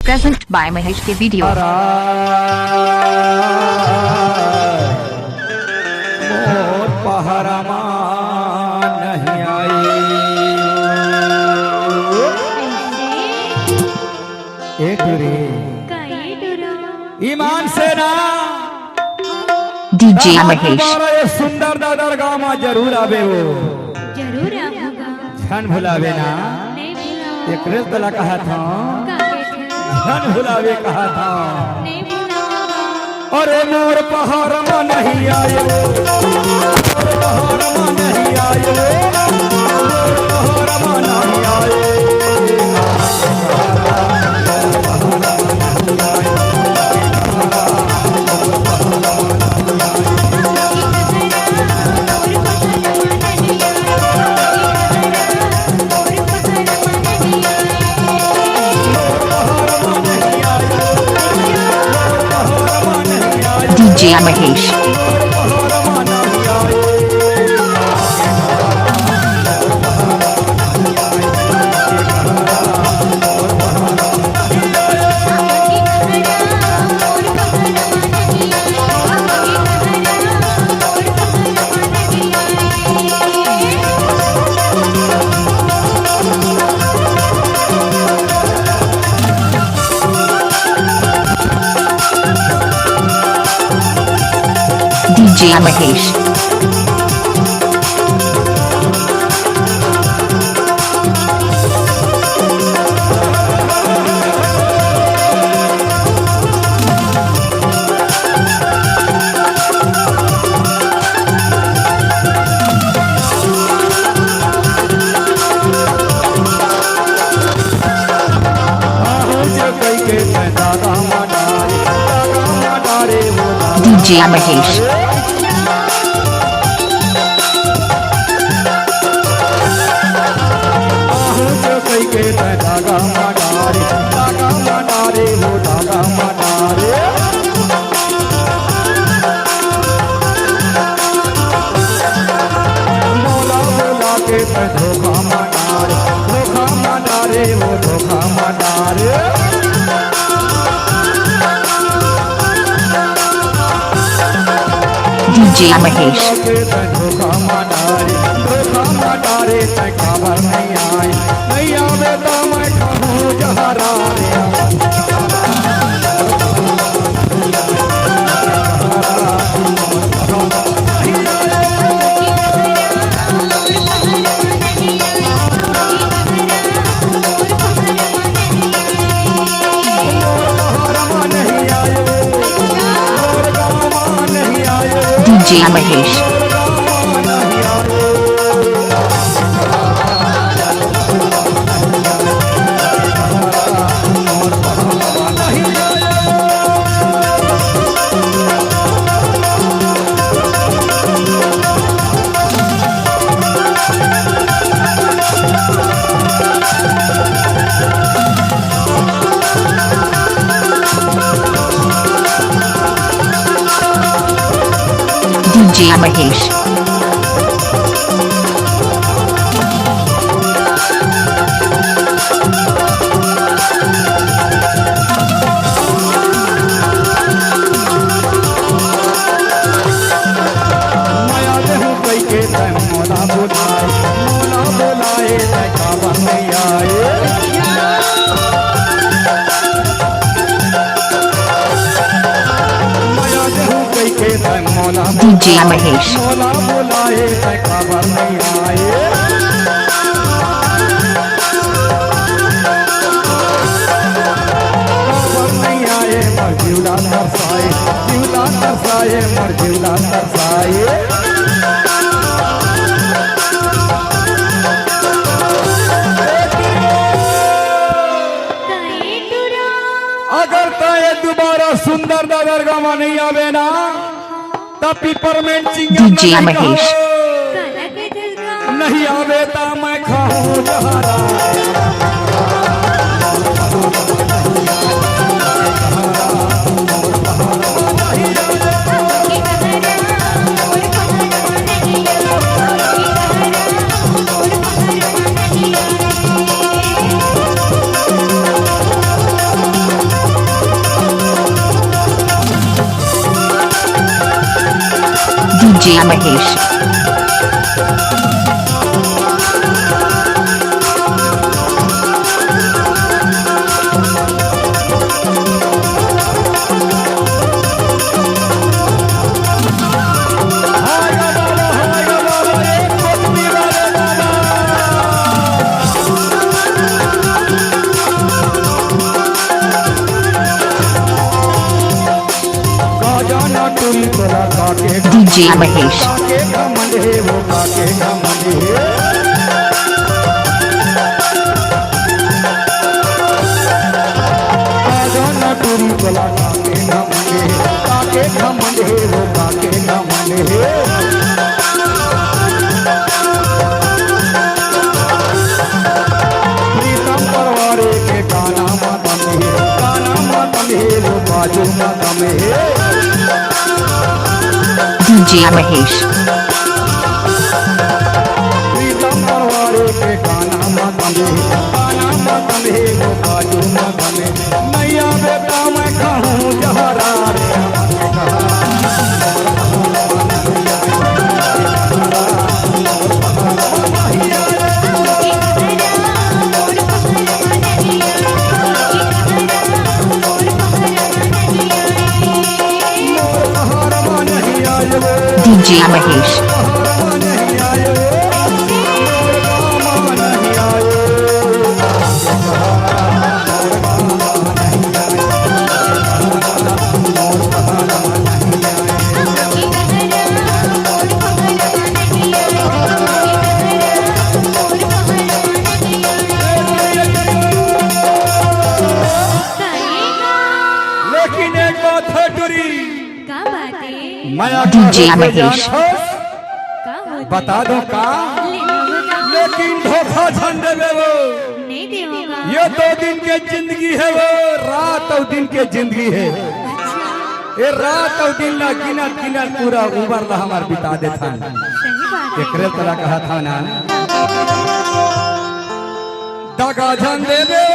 Present by Mahesh के video. मोर पहरमा नहीं आई ईमान से ना DJ महेश सुंदर दादर गाँव में जरूर आवे वो जरूर आऊंगा। क्षण भुलावे ना नहीं भुलाऊंगा। एक रेल तला कहा था क्षण भुलावे कहा था नहीं भुलाऊंगा। अरे मोर पहाड़ में नहीं आए मोर पहाड़ में नहीं आए मोर पहाड़ में नहीं आए DJ Mahesh DJ Mahesh DJ Mahesh के धागा मनारे वो धागा मनारे मौला बोला के धोखा मनारे वो धोखा मनारे DJ महेश धोखा मनारे खबर नहीं आई नहीं आवे तो मैं कहूँ जहरा DJ महेश DJ महेश मोला बोलाए खबर नहीं आए DJ महेश मोला बोलाए खबर नहीं आए खबर नहीं आए मर जीवला तरसाए मर जीवला तरसाए अगर ताए दोबारा सुंदर नगर गाँव नहीं आवे ना तब पिपरमेंट DJ महेश नहीं आवे ता मैं खाऊं जहरा DJ Mahesh. हाय बाबा एक कोटमी वाले बाबा गाजाना टूरी तोला काके DJ Mahesh. काके घमंड है वो काके घमंड है गाजाना टूरी तोला काके घमंड है वो काके घमंड है प्रीतम परवारे के गाना मातम है वो बाजू मातम है DJ Mahesh. प्रीतम परवारे के गाना मातम है वो बाजू मातम है नैया बेटा मैं कहूँ जहरा रे हरमा नहीं आए वो DJ Mahesh. हरमा नहीं आए हरमा नहीं आए लेकिन एक बात है टुरी का बात है मैं DJ Mahesh. का होता बता दो का ले होगा लेकिन धोखा झंडे में वो नहीं देगा ये 2 दिन के जिंदगी है वो रात और दिन के जिंदगी है ये रात और दिन ना गिनत गिनत पूरा उबर ला हमार बिता देता सही बात है एकरे तरह कहा था ना दगा झंडे में